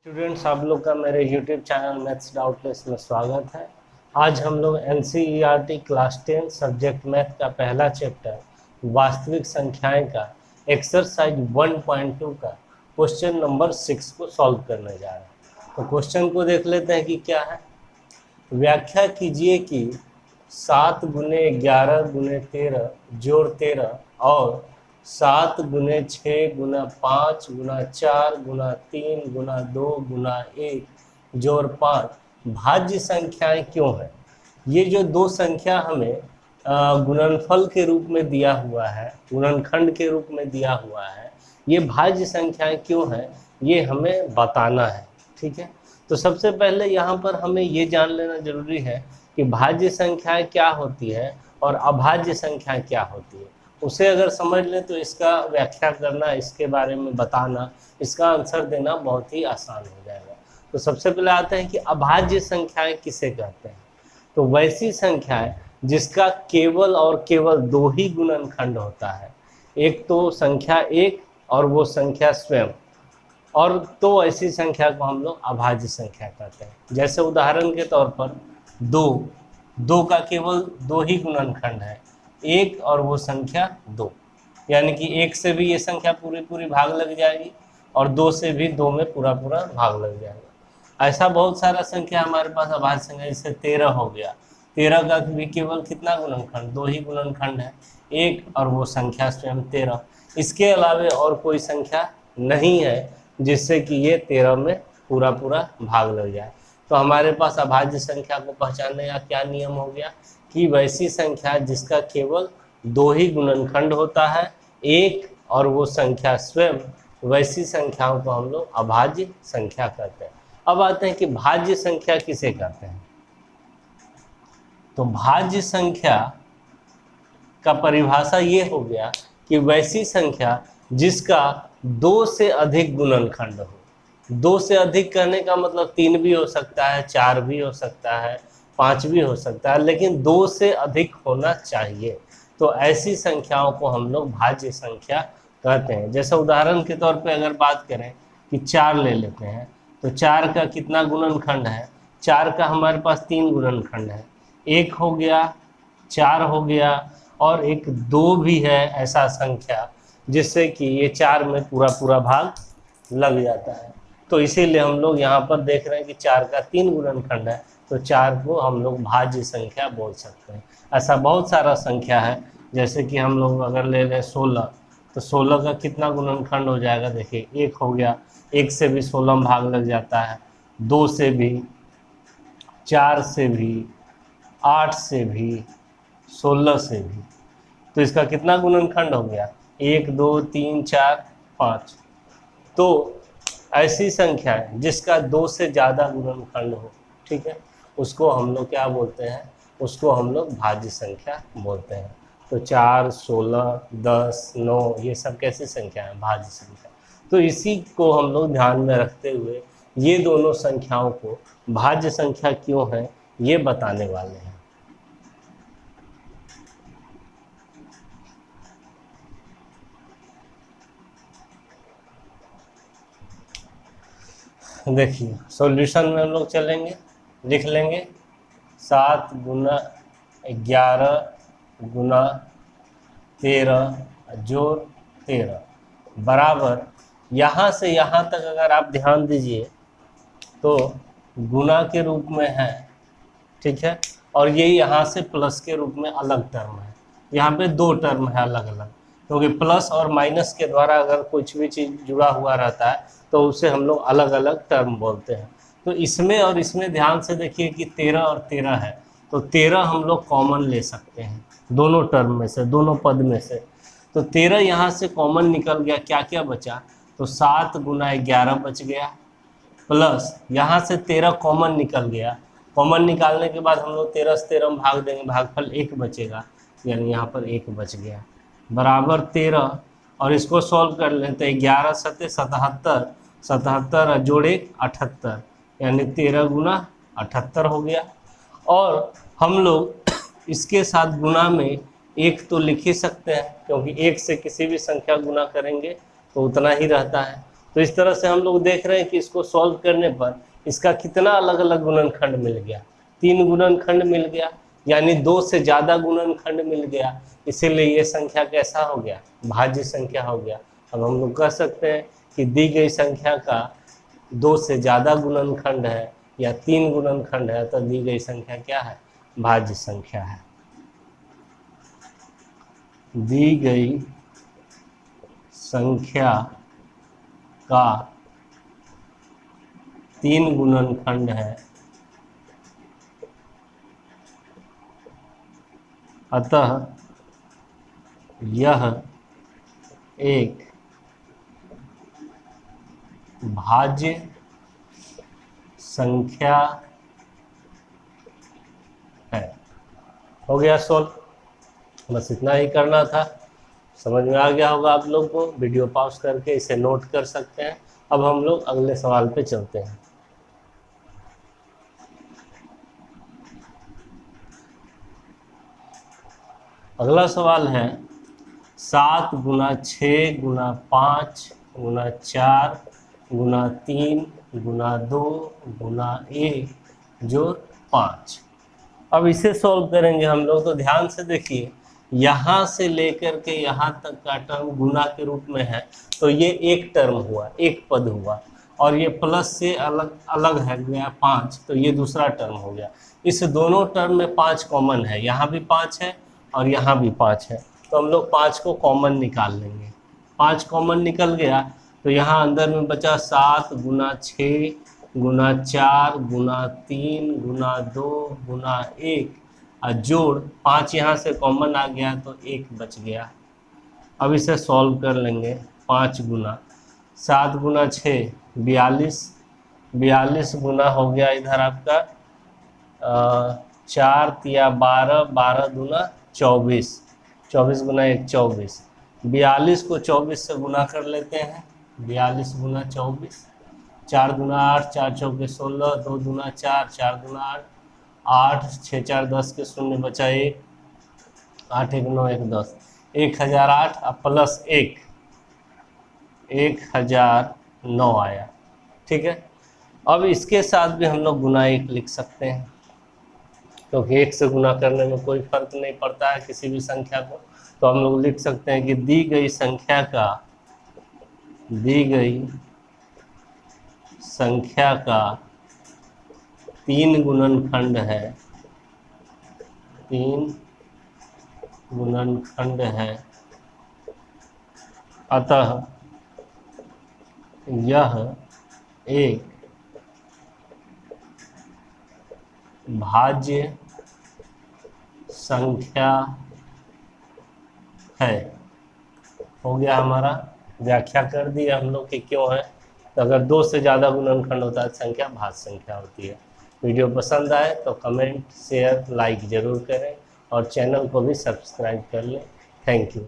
Students, आप लोग का मेरे YouTube चैनल मैथ्स डाउटलेस में स्वागत है। आज हम लोग NCERT क्लास 10 सब्जेक्ट मैथ का पहला चैप्टर वास्तविक संख्याएं का एक्सरसाइज 1.2 का क्वेश्चन नंबर 6 को सॉल्व करने जा रहे हैं। तो क्वेश्चन को देख लेते हैं कि क्या है। व्याख्या कीजिए कि 7 गुने 11 गुने 13 जोड़ 13 और 7 गुने 6 गुना 5 गुना 4 गुना 3 गुना 2 गुना 1 जोड़ 5 भाज्य संख्याएं क्यों है। ये जो दो संख्या हमें गुणनफल के रूप में दिया हुआ है, गुणनखंड के रूप में दिया हुआ है, ये भाज्य संख्याएं क्यों है, ये हमें बताना है। ठीक है, तो सबसे पहले यहाँ पर हमें ये जान लेना जरूरी है कि भाज्य संख्याएं क्या होती है और अभाज्य संख्याएं क्या होती है। उसे अगर समझ लें तो इसका व्याख्या करना, इसके बारे में बताना, इसका आंसर देना बहुत ही आसान हो जाएगा। तो सबसे पहले आते हैं कि अभाज्य संख्याएं किसे कहते हैं। तो वैसी संख्याएं जिसका केवल और केवल दो ही गुणनखंड होता है, एक तो संख्या एक और वो संख्या स्वयं, और तो ऐसी संख्या को हम लोग अभाज्य संख्या कहते हैं। जैसे उदाहरण के तौर पर दो का केवल दो ही गुणनखंड है, एक और वो संख्या दो, यानी कि एक से भी ये संख्या पूरी भाग लग जाएगी और दो से भी दो में पूरा भाग लग जाएगा। ऐसा बहुत सारा संख्या हमारे पास अभाज्य संख्या, जैसे 13 हो गया, 13 का भी केवल कितना गुणनखंड, दो ही गुणनखंड है, एक और वो संख्या स्वयं 13। इसके अलावा और कोई संख्या नहीं है जिससे कि ये 13 में पूरा भाग लग जाए। तो हमारे पास अभाज्य संख्या को पहचानने का क्या नियम हो गया कि वैसी संख्या जिसका केवल दो ही गुणनखंड होता है, एक और वो संख्या स्वयं, वैसी संख्याओं को हम लोग अभाज्य संख्या कहते हैं। अब आते हैं कि भाज्य संख्या किसे कहते हैं। तो भाज्य संख्या का परिभाषा ये हो गया कि वैसी संख्या जिसका दो से अधिक गुणनखंड हो। दो से अधिक कहने का मतलब 3 भी हो सकता है, 4 भी हो सकता है, 5 भी हो सकता है, लेकिन 2 से अधिक होना चाहिए। तो ऐसी संख्याओं को हम लोग भाज्य संख्या कहते हैं। जैसे उदाहरण के तौर पे अगर बात करें कि 4 ले लेते हैं, तो 4 का कितना गुणनखंड है, 4 का हमारे पास 3 गुणनखंड है, एक हो गया, 4 हो गया और एक 2 भी है ऐसा संख्या जिससे कि ये 4 में पूरा भाग लग जाता है। तो इसीलिए हम लोग यहाँ पर देख रहे हैं कि 4 का 3 गुणनखंड है, तो 4 को हम लोग भाज्य संख्या बोल सकते हैं। ऐसा बहुत सारा संख्या है, जैसे कि हम लोग अगर ले लें 16, तो 16 का कितना गुणनखंड हो जाएगा, देखिए एक हो गया, एक से भी 16 में भाग लग जाता है, 2 से भी, 4 से भी, 8 से भी, 16 से भी। तो इसका कितना गुणनखंड हो गया, 1 2 3 4 5। तो ऐसी संख्या है जिसका 2 से ज़्यादा गुणनखंड हो, ठीक है, उसको हम लोग क्या बोलते हैं, उसको हम लोग भाज्य संख्या बोलते हैं। तो 4, 16, 10, 9 ये सब कैसी संख्या है, भाज्य संख्या। तो इसी को हम लोग ध्यान में रखते हुए ये दोनों संख्याओं को भाज्य संख्या क्यों है ये बताने वाले हैं। देखिए सॉल्यूशन में हम लोग चलेंगे, लिख लेंगे 7 गुना 11 गुना 13 जोड़ 13 बराबर, यहाँ से यहाँ तक अगर आप ध्यान दीजिए तो गुना के रूप में है, ठीक है, और ये यहाँ से प्लस के रूप में अलग टर्म है। यहाँ पे दो टर्म है अलग अलग, क्योंकि प्लस और माइनस के द्वारा अगर कुछ भी चीज़ जुड़ा हुआ रहता है तो उसे हम लोग अलग अलग टर्म बोलते हैं। तो इसमें और इसमें ध्यान से देखिए कि 13 और 13 है, तो 13 हम लोग कॉमन ले सकते हैं दोनों टर्म में से, दोनों पद में से। तो 13 यहाँ से कॉमन निकल गया, क्या क्या बचा, तो 7 गुना 11 बच गया, प्लस यहाँ से 13 कॉमन निकल गया। कॉमन निकालने के बाद हम लोग 13 से 13 में भाग देंगे, भागफल 1 बचेगा, यानी यहाँ पर 1 बच गया, बराबर 13। और इसको सॉल्व कर लेते हैं, 11 सत्ते 77, 77 जोड़ 1 78, यानी 13 गुना 78 हो गया। और हम लोग इसके साथ गुना में 1 तो लिख ही सकते हैं, क्योंकि 1 से किसी भी संख्या गुना करेंगे तो उतना ही रहता है। तो इस तरह से हम लोग देख रहे हैं कि इसको सॉल्व करने पर इसका कितना अलग अलग गुणनखंड मिल गया, 3 गुणनखंड मिल गया, यानी 2 से ज़्यादा गुणनखंड मिल गया। इसीलिए ये संख्या कैसा हो गया, भाज्य संख्या हो गया। अब हम लोग कह सकते हैं कि दी गई संख्या का 2 से ज़्यादा गुणनखंड है या 3 गुणनखंड है तो दी गई संख्या क्या है, भाज्य संख्या है। दी गई संख्या का 3 गुणनखंड है, अतः यह एक भाज्य संख्या है। हो गया सॉल्व, बस इतना ही करना था। समझ में आ गया होगा आप लोग को। वीडियो पॉज करके इसे नोट कर सकते हैं। अब हम लोग अगले सवाल पे चलते हैं। अगला सवाल है 7 गुना 6 गुना 5 गुना 4 गुना 3 गुना 2 गुना 1 जोड़ 5। अब इसे सॉल्व करेंगे हम लोग। तो ध्यान से देखिए, यहाँ से लेकर के यहाँ तक का टर्म गुना के रूप में है, तो ये एक टर्म हुआ, एक पद हुआ, और ये प्लस से अलग अलग है गया 5, तो ये दूसरा टर्म हो गया। इस दोनों टर्म में 5 कॉमन है, यहाँ भी 5 है और यहाँ भी 5 है, तो हम लोग 5 को कॉमन निकाल लेंगे। 5 कॉमन निकल गया तो यहाँ अंदर में बचा 7 गुना 6 गुना 4 गुना 3 गुना 2 गुना 1 और जोड़ 5 यहाँ से कॉमन आ गया तो 1 बच गया। अब इसे सॉल्व कर लेंगे। 5 गुना 7 गुना 6 42, 42 गुना हो गया इधर आपका 4 तिया 12, 12 दूना 24, 24 गुना 1 24। 42 को 24 से गुना कर लेते हैं। 42 गुना 24, 4 दुना 8, 4 चौके 16, 2 दुना 4, 4 दुना 8, 8 6 4 10 के शून्य बचा 1, 8 1 9 1 10, 1008 और प्लस 1 1009 आया। ठीक है, अब इसके साथ भी हम लोग गुना 1 लिख सकते हैं, क्योंकि 1 से गुना करने में कोई फर्क नहीं पड़ता है किसी भी संख्या को। तो हम लोग लिख सकते हैं कि दी गई संख्या का 3 गुणनखंड है, 3 गुणनखंड है, अतः यह एक भाज्य संख्या है। हो गया हमारा, व्याख्या कर दी हम लोग कि क्यों है। तो अगर 2 से ज़्यादा गुणनखंड होता है संख्या भाज्य संख्या होती है। वीडियो पसंद आए तो कमेंट शेयर लाइक ज़रूर करें और चैनल को भी सब्सक्राइब कर लें। Thank you.